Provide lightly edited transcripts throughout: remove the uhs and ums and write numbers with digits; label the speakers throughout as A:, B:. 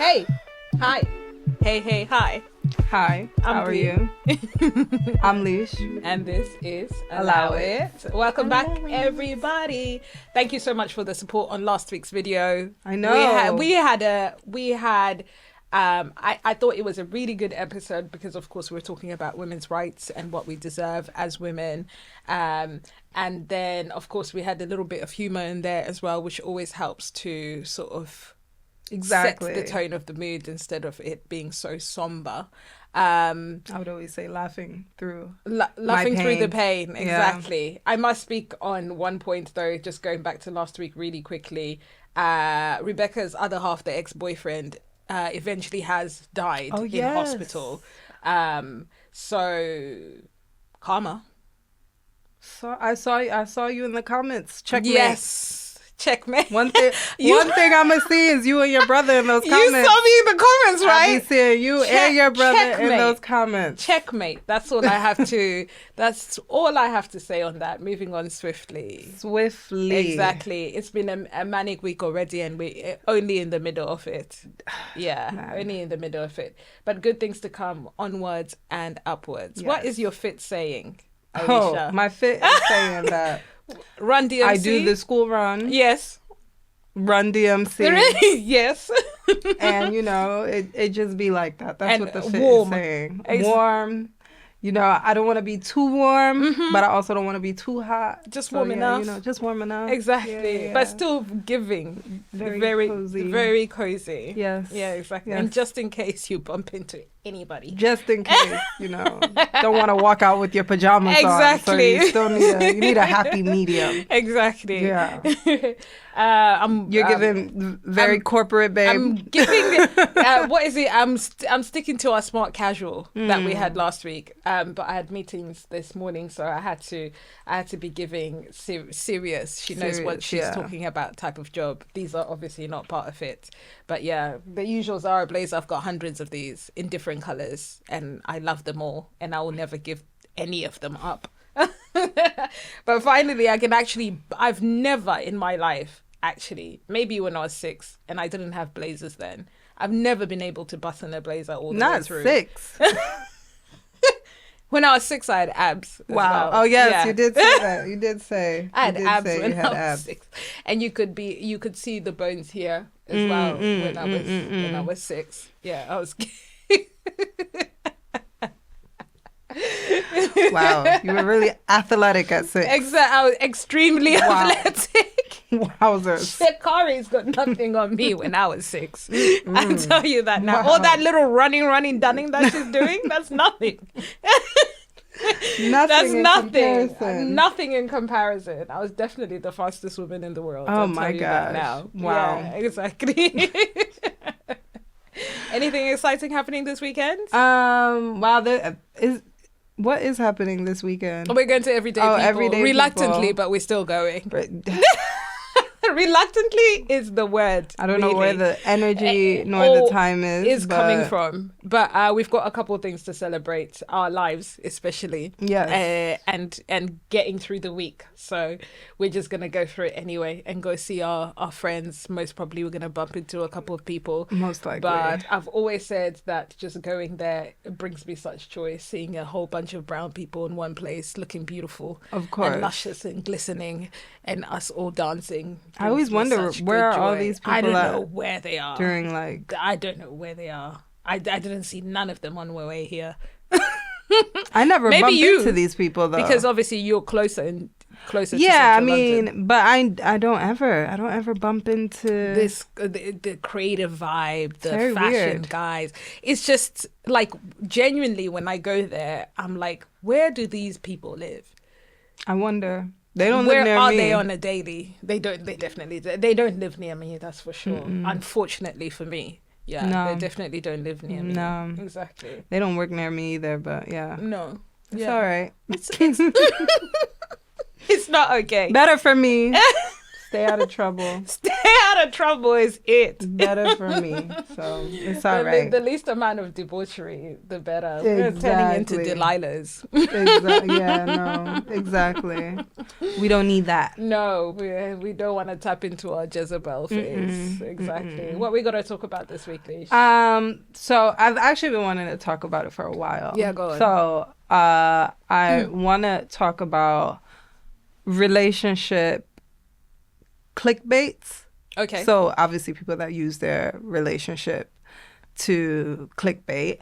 A: Hey, hi. Hey, hi.
B: Hi, how are you? I'm Lish.
A: And this is Allow It. Welcome back, everybody. Thank you so much for the support on last week's video.
B: I know.
A: I thought it was a really good episode because, of course, we're talking about women's rights and what we deserve as women. And then, of course, we had a little bit of humor in there as well, which always helps to sort of set the tone of the mood instead of it being so somber.
B: I would always say laughing through
A: laughing through the pain. Exactly.
B: Yeah.
A: I must speak on one point though, just going back to last week really quickly. Rebecca's other half, the ex-boyfriend, eventually has died in hospital. So karma.
B: So I saw you in the comments. Checkmate.
A: Yes. Checkmate.
B: One thing I'm gonna see is you and your brother in those comments.
A: You saw me in the comments, right?
B: I be seeing you and your brother in those comments.
A: Checkmate. That's all I have to. That's all I have to say on that. Moving on swiftly. Exactly. It's been a manic week already, and we're only in the middle of it. Yeah, only in the middle of it. But good things to come. Onwards and upwards. Yes. What is your fit saying, Alicia?
B: Oh, my fit is saying that.
A: Run DMC.
B: I do the school run.
A: Yes.
B: Run DMC.
A: Yes.
B: And it just be like that. That's
A: and
B: what the fit
A: warm.
B: Is saying. Warm. I don't want to be too warm, but I also don't want to be too hot.
A: Just warm enough.
B: Just warm enough.
A: Exactly. Yeah. But still giving. Very cozy. Very cozy.
B: Yes.
A: Yeah, exactly.
B: Yes.
A: And just in case you bump into anybody.
B: Just in case, don't want to walk out with your pajamas
A: exactly.
B: on. So you need a happy medium.
A: Exactly.
B: Yeah. You're giving very corporate, babe.
A: I'm giving what is it? I'm sticking to our smart casual that we had last week. But I had meetings this morning, so I had to be giving serious. She knows what she's talking about type of job. These are obviously not part of it, but yeah, the usual Zara blazer. I've got hundreds of these in different colors, and I love them all, and I will never give any of them up. But finally, I've never in my life, actually, maybe when I was 6 and I didn't have blazers then, I've never been able to button a blazer all the way through.
B: Not 6.
A: When I was 6, I had abs.
B: Wow.
A: Well.
B: Oh yes, you did say that. You did say.
A: I had abs when I was 6, and you could see the bones here as well when I was 6. Yeah, I was.
B: Wow, you were really athletic at 6.
A: Exactly, I was extremely athletic.
B: Wowzers.
A: Shekari's got nothing on me when I was 6. I'll tell you that now. Wow. All that little running, dunning that she's doing, that's nothing. That's nothing. Nothing in comparison. I was definitely the fastest woman in the world.
B: Oh my gosh.
A: Now.
B: Wow.
A: Yeah, exactly. Anything exciting happening this weekend?
B: Wow, what is happening this weekend?
A: We're going to Everyday People.
B: Everyday
A: Reluctantly,
B: people.
A: but we're still going. Reluctantly is the word.
B: I don't know where the energy nor the time is
A: coming from. But we've got a couple of things to celebrate our lives, especially.
B: Yes.
A: And getting through the week. So we're just going to go through it anyway and go see our friends. Most probably we're going to bump into a couple of people.
B: Most likely.
A: But I've always said that just going there brings me such joy, seeing a whole bunch of brown people in one place looking beautiful.
B: Of course.
A: And luscious and glistening and us all dancing.
B: I always wonder where are all these people
A: I don't know where they are. I don't know where they are. I didn't see none of them on my way here.
B: I never bumped into these people though.
A: Because obviously you're closer to
B: yeah,
A: Central London.
B: But I don't ever bump into
A: this the creative vibe, the
B: very
A: fashion
B: weird.
A: guys. It's just like genuinely when I go there, I'm like, where do these people live?
B: I wonder. They don't live near me.
A: Where are they on a daily? They don't live near me, that's for sure. Unfortunately for me. Yeah,
B: no.
A: They definitely don't live near me.
B: No.
A: Exactly.
B: They don't work near me either, but yeah.
A: No.
B: It's all right.
A: It's not okay.
B: Better for me. Stay out of trouble.
A: Stay out of trouble is it.
B: Better for me. So it's all right.
A: The least amount of debauchery, the better. We're turning into Delilahs.
B: Exactly. Yeah, no, exactly. We don't need that.
A: No, we don't want to tap into our Jezebel phase. Exactly. What we got to talk about this week, Lish?
B: So I've actually been wanting to talk about it for a while.
A: Yeah, go on.
B: So I want to talk about relationship clickbaits.
A: Okay.
B: So obviously people that use their relationship to clickbait.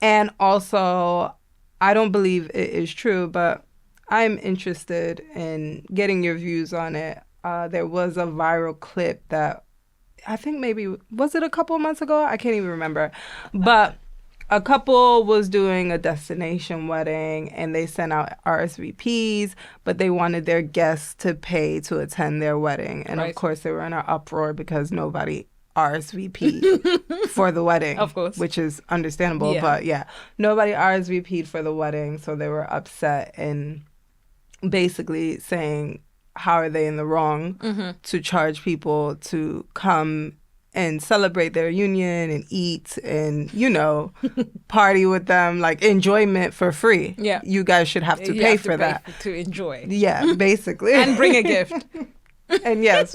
B: And also, I don't believe it is true, but I'm interested in getting your views on it. There was a viral clip that I think maybe, was it a couple of months ago? I can't even remember. But a couple was doing a destination wedding and they sent out RSVPs, but they wanted their guests to pay to attend their wedding. And of course, they were in an uproar because nobody RSVP'd for the wedding.
A: Of course.
B: Which is understandable. Yeah. But yeah, nobody RSVP'd for the wedding. So they were upset and basically saying, how are they in the wrong to charge people to come and celebrate their union and eat and, you know, party with them, like enjoyment for free.
A: Yeah.
B: You guys should have to pay for that.
A: To enjoy.
B: Yeah, basically.
A: And bring a gift.
B: And yes,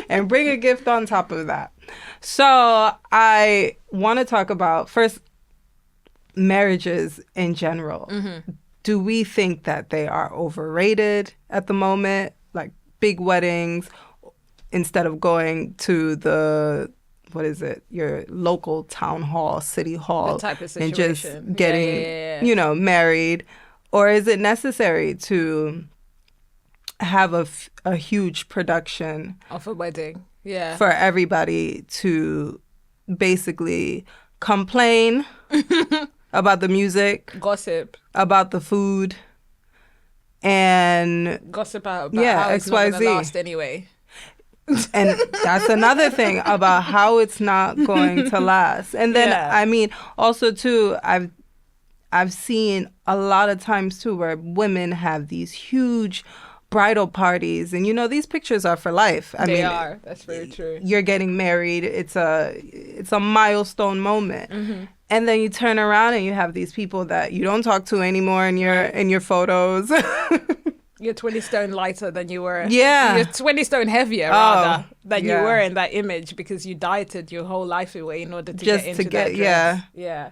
B: and bring a gift on top of that. So I want to talk about, first, marriages in general. Do we think that they are overrated at the moment? Like big weddings, instead of going to the, what is it, your local town hall, city hall,
A: type of
B: and just getting,
A: you
B: know, married? Or is it necessary to have a huge production
A: of a wedding? Yeah.
B: For everybody to basically complain about the music,
A: gossip
B: about the food, and
A: gossip about how it's not gonna last anyway.
B: And that's another thing about how it's not going to last. And then I mean, also too, I've seen a lot of times too where women have these huge bridal parties, and you know, these pictures are for life.
A: They are. That's very true.
B: You're getting married. It's a milestone moment. And then you turn around and you have these people that you don't talk to anymore in your photos.
A: You're 20 stone lighter than you were.
B: Yeah.
A: You're 20 stone heavier, rather, than you were in that image because you dieted your whole life away in order to get into that dress. Yeah.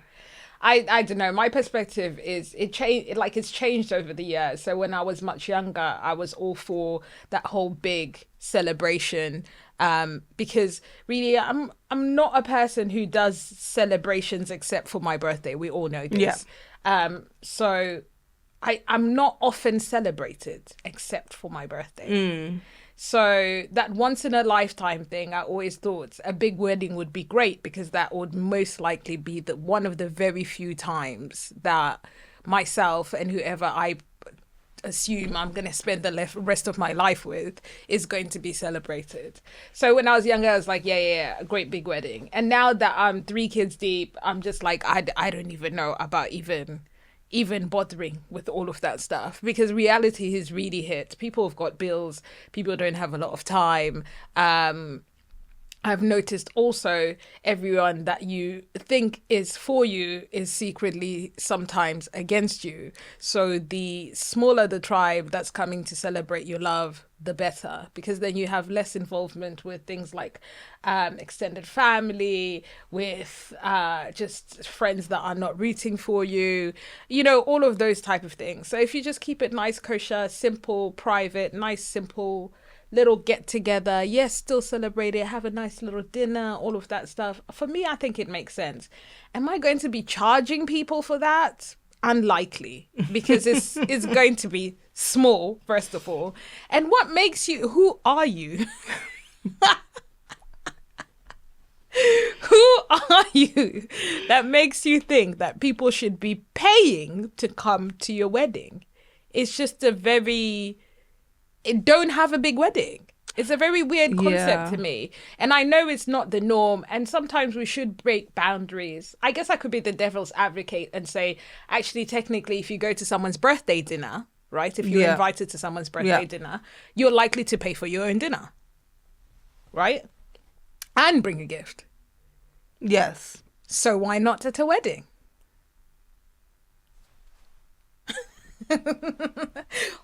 A: I don't know. My perspective is it's changed over the years. So when I was much younger, I was all for that whole big celebration. Because really, I'm not a person who does celebrations except for my birthday. We all know this. Yeah. So I'm not often celebrated except for my birthday. So that once in a lifetime thing, I always thought a big wedding would be great because that would most likely be one of the very few times that myself and whoever I assume I'm going to spend the rest of my life with is going to be celebrated. So when I was younger, I was like, yeah, a great big wedding. And now that I'm 3 kids deep, I'm just like, I don't even know about even bothering with all of that stuff because reality has really hit. People have got bills. People don't have a lot of time. I've noticed also everyone that you think is for you is secretly sometimes against you. So the smaller the tribe that's coming to celebrate your love, the better, because then you have less involvement with things like extended family, with just friends that are not rooting for you, you know, all of those type of things. So if you just keep it nice, kosher, simple, private, nice, simple, little get together, yes, still celebrate it, have a nice little dinner, all of that stuff. For me, I think it makes sense. Am I going to be charging people for that? Unlikely, because it's going to be small, first of all. And what makes you, who are you? Who are you that makes you think that people should be paying to come to your wedding? It's just don't have a big wedding. It's a very weird concept to me. And I know it's not the norm. And sometimes we should break boundaries. I guess I could be the devil's advocate and say, actually, technically, if you go to someone's birthday dinner, right? If you're invited to someone's birthday dinner, you're likely to pay for your own dinner. right? And bring a gift.
B: Yes.
A: So why not at a wedding?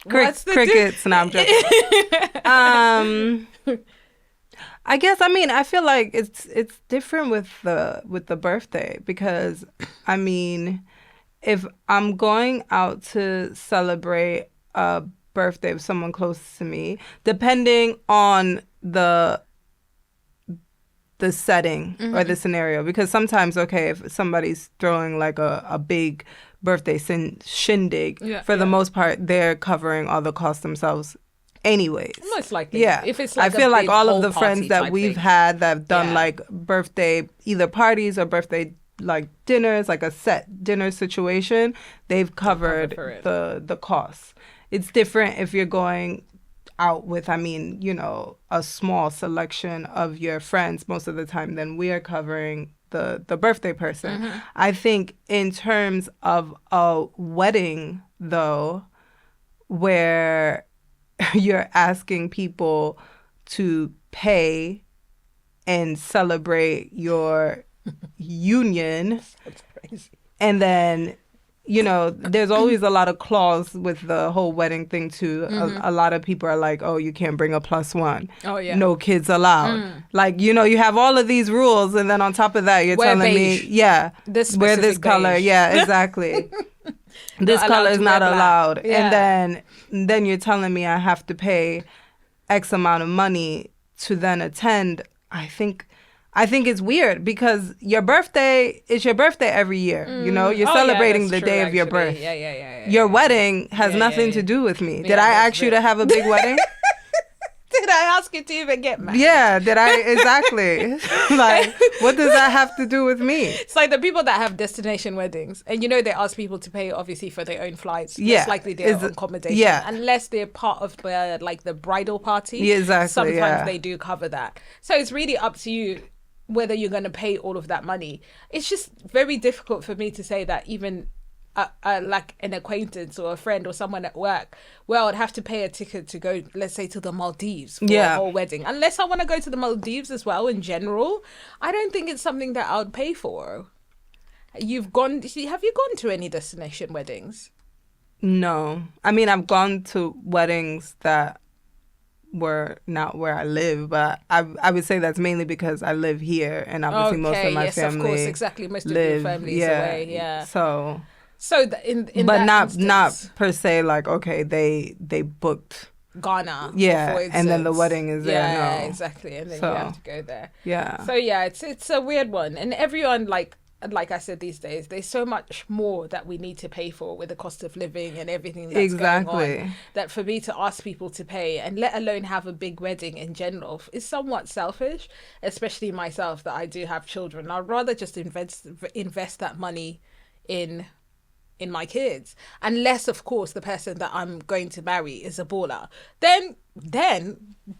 B: Crickets. No, I'm joking. I guess, I mean, I feel like it's different with the birthday, because I mean, if I'm going out to celebrate a birthday of someone close to me, depending on the setting or the scenario, because sometimes, okay, if somebody's throwing like a big birthday shindig, for the most part, they're covering all the costs themselves anyways.
A: Most likely.
B: Yeah.
A: If it's like
B: I feel like all of the
A: whole
B: friends that
A: party
B: we've
A: thing.
B: had that have done like birthday either parties or birthday like dinners, like a set dinner situation, they've covered the costs. It's different if you're going out with, I mean, you know, a small selection of your friends most of the time, then we are covering the birthday person. I think in terms of a wedding, though, where you're asking people to pay and celebrate your union,
A: That's crazy.
B: and then, you know, there's always a lot of clause with the whole wedding thing too. A lot of people are like, oh, you can't bring a +1.
A: Oh, yeah.
B: No kids allowed. Like, you know, you have all of these rules, and then on top of that, you're telling
A: beige.
B: me, yeah, wear this color.
A: Beige.
B: Yeah, exactly. This color is not allowed.
A: Yeah.
B: And then you're telling me I have to pay X amount of money to then attend. I think it's weird, because your birthday is your birthday every year. You know, you're celebrating the day of your birth.
A: Yeah.
B: Your wedding has nothing to do with me. Did I ask you to have a big wedding?
A: Did I ask you to even get married?
B: Yeah, did I? Exactly. Like, what does that have to do with me?
A: It's like the people that have destination weddings, and you know they ask people to pay obviously for their own flights.
B: Yeah.
A: Most likely their own accommodation.
B: Yeah.
A: Unless they're part of the bridal party.
B: Yeah, exactly.
A: Sometimes they do cover that. So it's really up to you whether you're going to pay all of that money. It's just very difficult for me to say that even like an acquaintance or a friend or someone at work, well, I'd have to pay a ticket to go, let's say, to the Maldives for a whole wedding. Unless I want to go to the Maldives as well in general, I don't think it's something that I would pay for. Have you gone to any destination weddings?
B: No. I mean, I've gone to weddings that were not where I live, but I would say that's mainly because I live here, and obviously most of my family,
A: of course, exactly, most of your family is away, So
B: but not per se like, okay, they booked
A: Ghana,
B: and then the wedding is there.
A: Yeah,
B: no.
A: Exactly, and then you have to go there.
B: Yeah.
A: So yeah, it's a weird one, and everyone like I said, these days there's so much more that we need to pay for with the cost of living and everything that's going on, that for me to ask people to pay, and let alone have a big wedding in general, is somewhat selfish, especially myself that I do have children. I'd rather just invest that money in my kids, unless of course the person that I'm going to marry is a baller. Then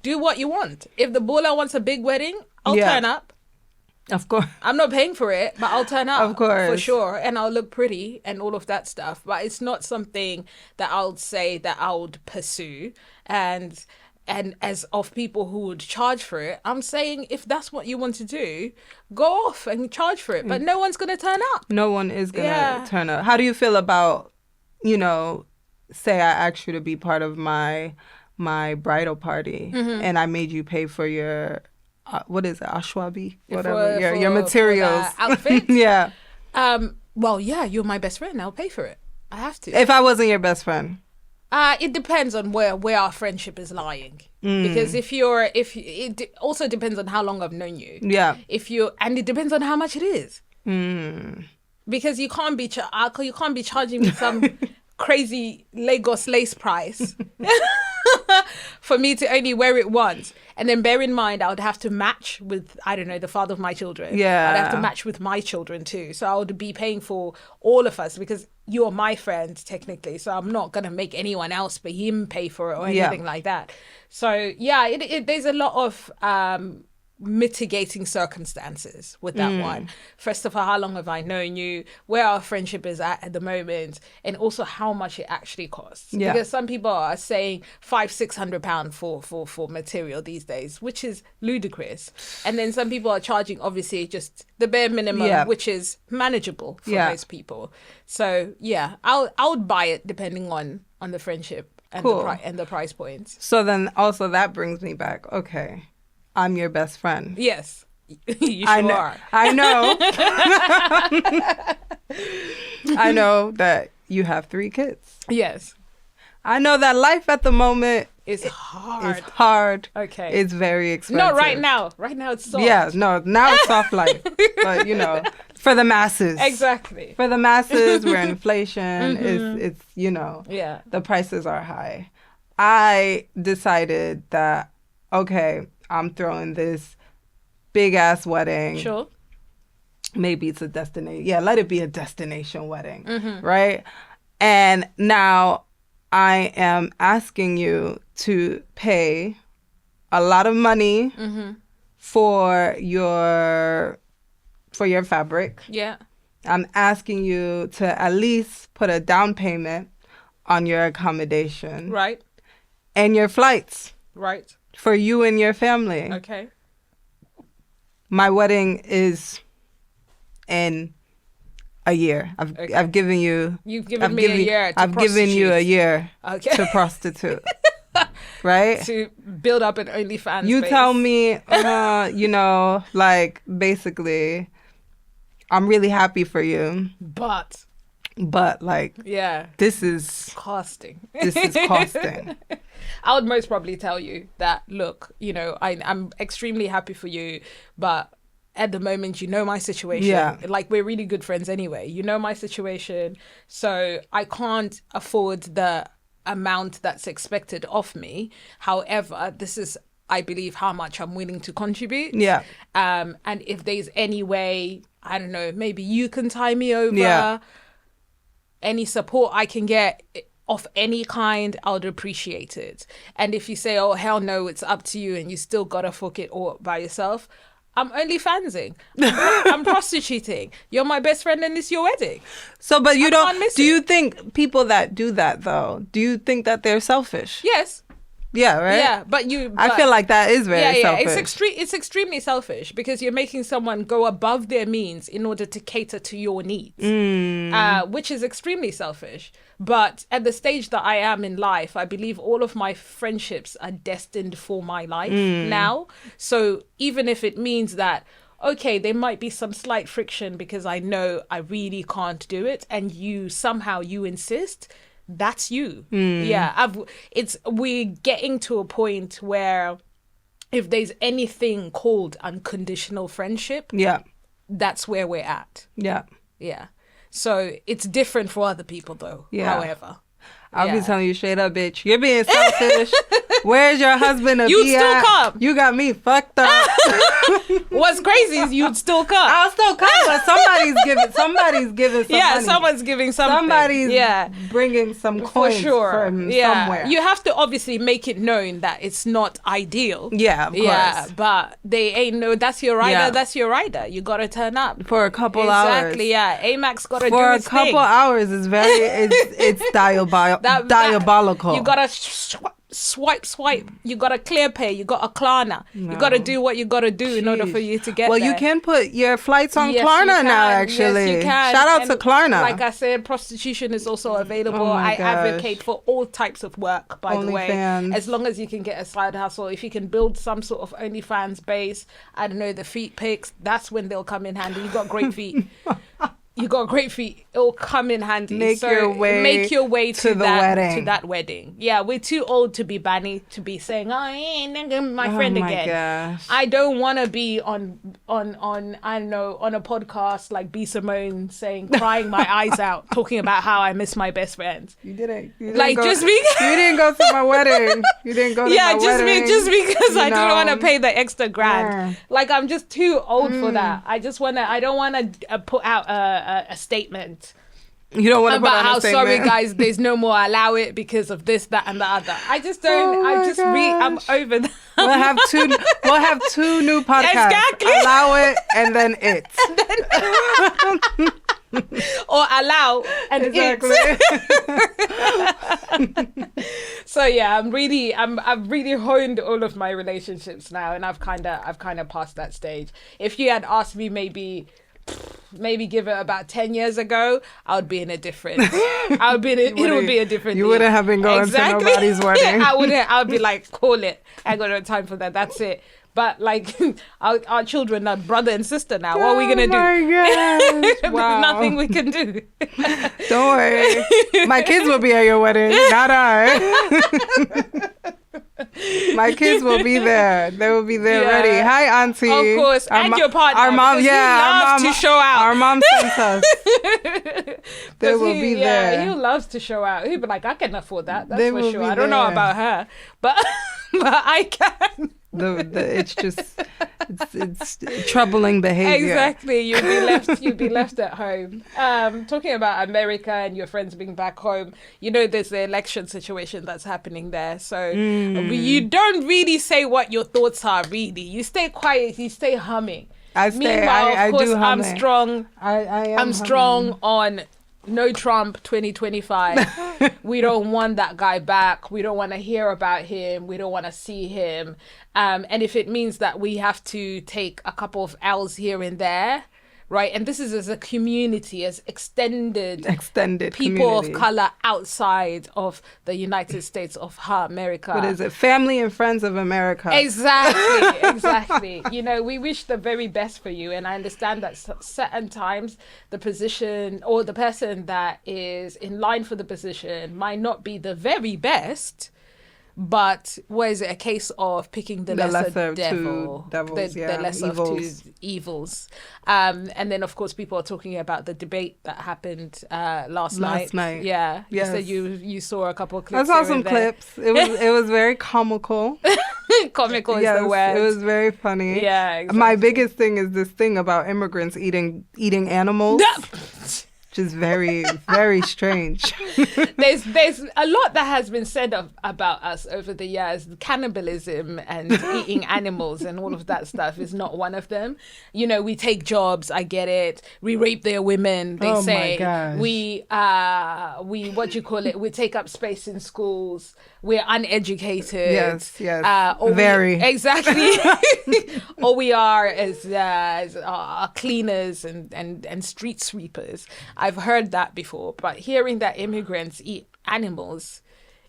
A: do what you want. If the baller wants a big wedding, I'll turn up.
B: Of course.
A: I'm not paying for it, but I'll turn up.
B: Of course.
A: For sure. And I'll look pretty and all of that stuff. But it's not something that I would say that I would pursue. And as of people who would charge for it, I'm saying if that's what you want to do, go off and charge for it. But no one's going to turn up.
B: No one is going to turn up. How do you feel about, you know, say I asked you to be part of my bridal party, and I made you pay for your... what is it? Ashwabi? Whatever. Your materials.
A: Outfit?
B: Yeah.
A: Well, yeah, you're my best friend. I'll pay for it. I have to.
B: If I wasn't your best friend.
A: It depends on where our friendship is lying. Because it also depends on how long I've known you.
B: Yeah.
A: And it depends on how much it is. Because you can't be charging me some crazy Lagos lace price for me to only wear it once. And then bear in mind, I would have to match with, I don't know, the father of my children.
B: Yeah.
A: I'd have to match with my children too. So I would be paying for all of us, because you're my friend technically. So I'm not going to make anyone else but him pay for it or anything like that. So yeah, there's a lot of mitigating circumstances with that one. First of all, how long have I known you? Where our friendship is at the moment, and also how much it actually costs.
B: Yeah.
A: Because some people are saying £500-600 for material these days, which is ludicrous. And then some people are charging obviously just the bare minimum, which is manageable for most people. So yeah, I would buy it depending on the friendship and the price points.
B: So then also that brings me back. Okay. I'm your best friend.
A: Yes, you sure are.
B: I know. I know that you have 3 kids.
A: Yes.
B: I know that life at the moment
A: is hard.
B: It's hard.
A: Okay.
B: It's very expensive.
A: Not right now. Right now it's soft.
B: Yeah, no, now it's soft life. But, you know, for the masses.
A: Exactly.
B: For the masses, we're in inflation. It's, you know, the prices are high. I decided that, okay, I'm throwing this big ass wedding.
A: Sure.
B: Maybe it's a destination. Yeah, let it be a destination wedding. Right? And now I am asking you to pay a lot of money for your fabric.
A: Yeah.
B: I'm asking you to at least put a down payment on your accommodation.
A: Right.
B: And your flights.
A: Right.
B: For you and your family.
A: Okay.
B: My wedding is in a year. I've given you.
A: You've given me a year.
B: I've given you a year to prostitute. Right?
A: To build up an OnlyFans.
B: You
A: base.
B: tell me, you know, like basically, I'm really happy for you.
A: But
B: like, this is
A: costing.
B: This is costing.
A: I would most probably tell you that, look, you know, I'm extremely happy for you, but at the moment, you know my situation. Yeah. Like, we're really good friends anyway. You know my situation. So I can't afford the amount that's expected of me. However, this is, I believe, how much I'm willing to contribute. Yeah. And if there's any way, I don't know, maybe you can tie me over. Yeah. Any support I can get of any kind, I would appreciate it. And if you say, oh, hell no, it's up to you and you still gotta fuck it all by yourself, I'm only fansing. I'm prostituting. You're my best friend and it's your wedding.
B: So, but you do you think people that do that though, do you think that they're selfish?
A: Yes.
B: Yeah, right?
A: Yeah, but
B: I feel like that is very selfish.
A: It's extremely selfish because you're making someone go above their means in order to cater to your needs, which is extremely selfish. But at the stage that I am in life, I believe all of my friendships are destined for my life now. So even if it means that, okay, there might be some slight friction because I know I really can't do it and you insist, that's you. Yeah, we're getting to a point where if there's anything called unconditional friendship, that's where we're at. Yeah. So it's different for other people though. However,
B: I'll be telling you straight up, bitch, you're being selfish. Where's your husband?
A: You'd still come.
B: You got me fucked up.
A: What's crazy is you'd still come.
B: I'll still come, but somebody's giving some money.
A: Someone's giving something.
B: Somebody's bringing some coins from somewhere.
A: You have to obviously make it known that it's not ideal.
B: Yeah, of course.
A: Yeah, but they ain't no, that's your rider, that's your rider. You got to turn up.
B: For a couple hours.
A: Exactly, yeah. AMAX got to do
B: For
A: his
B: a couple
A: thing.
B: hours is it's diabolical.
A: You got to swipe. You got to clear pay. You got a Klarna. No. You got to do what you got to do in order for you to get there.
B: You can put your flights on Klarna now, actually.
A: Yes, you can.
B: Shout out to Klarna.
A: Like I said, prostitution is also available. I advocate for all types of work, by the way. As long as you can get a side hustle. If you can build some sort of OnlyFans base, I don't know, the feet pics, that's when they'll come in handy. You got great feet. You got great feet. It'll come in handy.
B: Make your way to
A: that wedding. Yeah, we're too old to be banny to be saying, "Oh, yeah, my friend again."
B: Gosh.
A: I don't want to be on I don't know, on a podcast like B Simone crying my eyes out, talking about how I miss my best friends.
B: You didn't
A: like
B: go,
A: just because
B: you didn't go to my wedding. You didn't go to my wedding.
A: just because I didn't want to pay the extra grand. Yeah. Like I'm just too old for that. I don't want to put out a statement.
B: You don't want to put
A: about
B: on
A: how
B: a statement.
A: Sorry guys, there's no more allow it because of this, that, and the other. I just don't. I'm over that.
B: We'll have two new podcasts.
A: Exactly.
B: Allow it and then it.
A: Or allow and
B: Exactly.
A: So yeah, I've really honed all of my relationships now, and I've kind of passed that stage. If you had asked me maybe give it about 10 years ago, it would be a different
B: You
A: deal.
B: wouldn't have been going to nobody's wedding.
A: I would be like, call it. I got no time for that. That's it. But like our children are brother and sister now. What are we gonna do?
B: Oh my gosh. Wow.
A: There's nothing we can do.
B: Don't worry. My kids will be at your wedding, not I. My kids will be there. They will be there ready. Hi, Auntie.
A: Of course. And your partner.
B: Our mom,
A: He loves to show out.
B: Our mom sent us. They will be there.
A: He loves to show out. He'll be like, I can afford that. That's
B: They
A: for
B: will
A: sure.
B: be
A: I don't know
B: there.
A: about her, but I can.
B: It's just it's troubling behavior.
A: Exactly. You'd be left at home. Talking about America and your friends being back home, there's the election situation that's happening there. So you don't really say what your thoughts are, really. You stay quiet, you stay humming. Meanwhile, of course, I'm strong. I'm strong on no Trump 2025. We don't want that guy back. We don't want to hear about him. We don't want to see him. And if it means that we have to take a couple of L's here and there, right? And this is as a community, as extended people
B: community.
A: of color outside of the United States of America.
B: What is it? Family and Friends of America.
A: Exactly. We wish the very best for you. And I understand that certain times the position or the person that is in line for the position might not be the very best. But was it a case of picking the lesser devil,
B: two devils,
A: the lesser of two evils? And then, of course, people are talking about the debate that happened last night. Yeah,
B: yes.
A: You said you saw a couple of clips.
B: I saw some clips. It was very comical.
A: Comical is the word.
B: It was very funny.
A: Yeah, exactly.
B: My biggest thing is this thing about immigrants eating animals. Which is very, very strange.
A: There's a lot that has been said about us over the years. Cannibalism and eating animals and all of that stuff is not one of them. We take jobs. I get it. We rape their women. They say we we take up space in schools. We're uneducated.
B: Yes.
A: Exactly. All we are is cleaners and street sweepers. I've heard that before, but hearing that immigrants eat animals,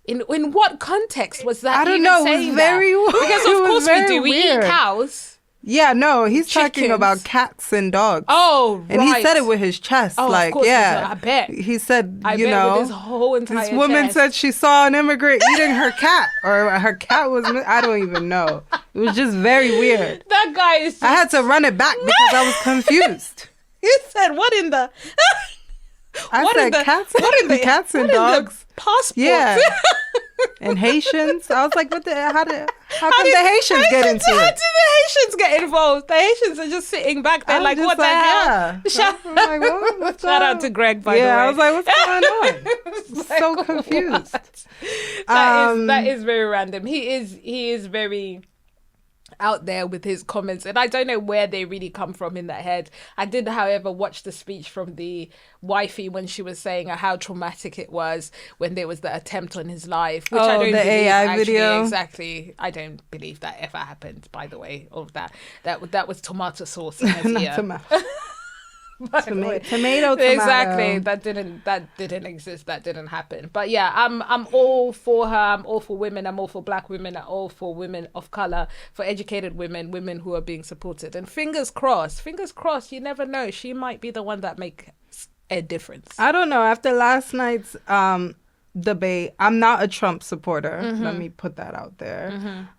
A: in what context was that?
B: I don't know. It was very weird.
A: Because of course we do. We eat cows.
B: Yeah, no, he's talking about cats and dogs.
A: Oh, right.
B: And he said it with his chest.
A: Oh,
B: like,
A: of course,
B: yeah.
A: I bet.
B: He said,
A: I bet with his whole entire
B: this woman
A: chest.
B: said she saw an immigrant eating her cat. Or her cat was, I don't even know. It was just very weird.
A: That guy is just...
B: I had to run it back because I was confused.
A: He said, what in the...
B: I said cats and dogs.
A: Passport.
B: Yeah. And Haitians. I was like, how come the Haitians get into it?
A: How did the Haitians get involved? The Haitians are just sitting back there like, what the hell?
B: Yeah.
A: Shout out to Greg, by the way.
B: Yeah, I was like, what's going on? So confused.
A: That is very random. He is very out there with his comments, and I don't know where they really come from in that head. I did, however, watch the speech from the wifey when she was saying how traumatic it was when there was the attempt on his life, which I don't
B: the
A: believe
B: AI video.
A: Exactly, I don't believe that ever happened. By the way, all of that was tomato sauce in his ear.
B: Tomato.
A: Exactly. That didn't exist. That didn't happen. But yeah, I'm all for her. I'm all for women. I'm all for black women. I'm all for women of color, for educated women who are being supported. And fingers crossed, you never know. She might be the one that makes a difference.
B: I don't know. After last night's debate, I'm not a Trump supporter. Mm-hmm. Let me put that out there.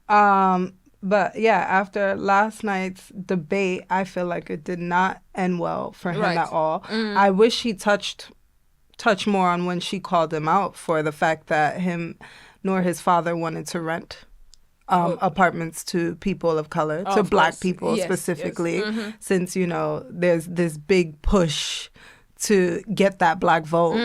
B: Mm-hmm. But yeah, after last night's debate, I feel like it did not end well for him at all. Mm. I wish he touched more on when she called him out for the fact that him nor his father wanted to rent apartments to people of color, to black people specifically, since, there's this big push to get that black vote.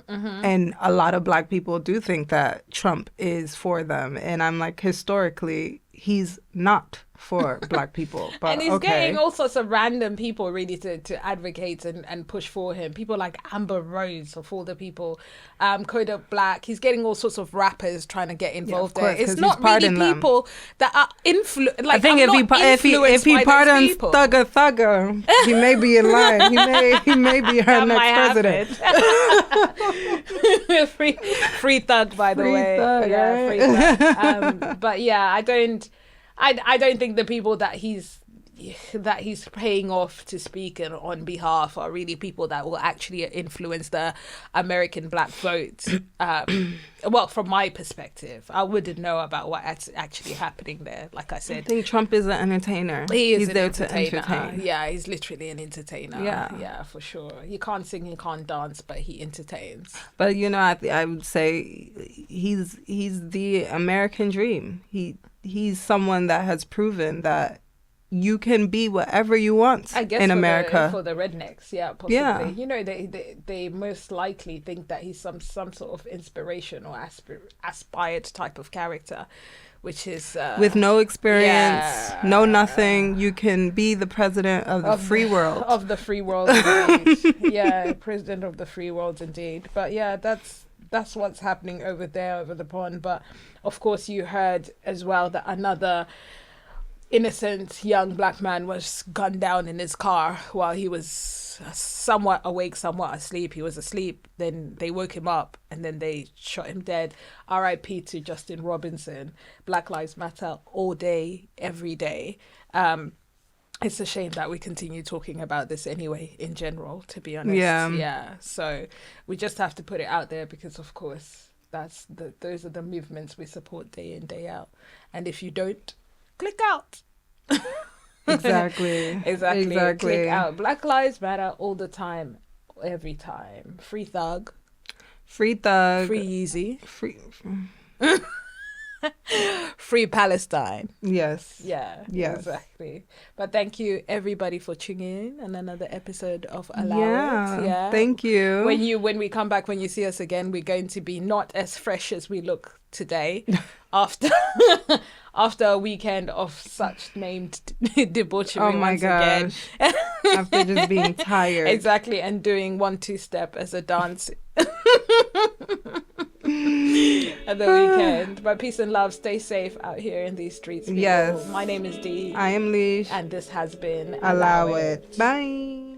B: And a lot of black people do think that Trump is for them. And I'm like, historically, he's not for black people. But
A: and he's
B: okay.
A: getting all sorts of random people really to advocate and push for him. People like Amber Rose, of all the people, Kodak Black. He's getting all sorts of rappers trying to get involved
B: course,
A: there. It's
B: 'cause
A: not
B: he's
A: really
B: pardoned them.
A: people that are influenced. Like,
B: I think
A: I'm
B: if he pardons Thugger, he may be in line. He may be her next president.
A: free Thug, by the way.
B: Thug,
A: Yeah,
B: right?
A: free Thug. But yeah, I don't think the people that he's paying off to speak on behalf are really people that will actually influence the American black vote. Well, from my perspective, I wouldn't know about what's actually happening there. Like I said,
B: I think Trump is an entertainer.
A: He's
B: there
A: entertainer.
B: to entertain.
A: Yeah, he's literally an entertainer.
B: Yeah.
A: Yeah, for sure. He can't sing, he can't dance, but he entertains.
B: But I would say he's the American dream. He's someone that has proven that you can be whatever you want
A: I guess
B: in
A: for
B: America.
A: for the rednecks, yeah, possibly.
B: Yeah.
A: They most likely think that he's some sort of inspiration or aspired type of character, which is
B: with no experience, no nothing. You can be the president of the free world.
A: Of the free world, indeed. Yeah, president of the free world, indeed. But yeah, that's what's happening over there, over the pond. But of course, you heard as well that another innocent young black man was gunned down in his car while he was somewhat awake, somewhat asleep. He was asleep, then they woke him up and then they shot him dead. R.I.P. to Justin Robinson. Black Lives Matter all day, every day. It's a shame that we continue talking about this anyway, in general, to be honest. Yeah. So we just have to put it out there because, of course, those are the movements we support day in, day out. And if you don't, click out.
B: Exactly.
A: Click out. Black Lives Matter all the time, every time. Free Thug.
B: Free
A: Yeezy. Free Palestine.
B: Yes.
A: Yeah.
B: Yes.
A: Exactly. But thank you everybody for tuning in on another episode of Allow It.
B: Yeah. Thank you.
A: When we come back, when you see us again, we're going to be not as fresh as we look today after a weekend of such named debauchery.
B: Oh my gosh. After just being tired.
A: Exactly, and doing 1-2 step as a dance at the weekend. But peace and love, stay safe out here in these streets, people.
B: Yes.
A: My name is D.
B: I am Lish.
A: And this has been
B: Allow It. Bye.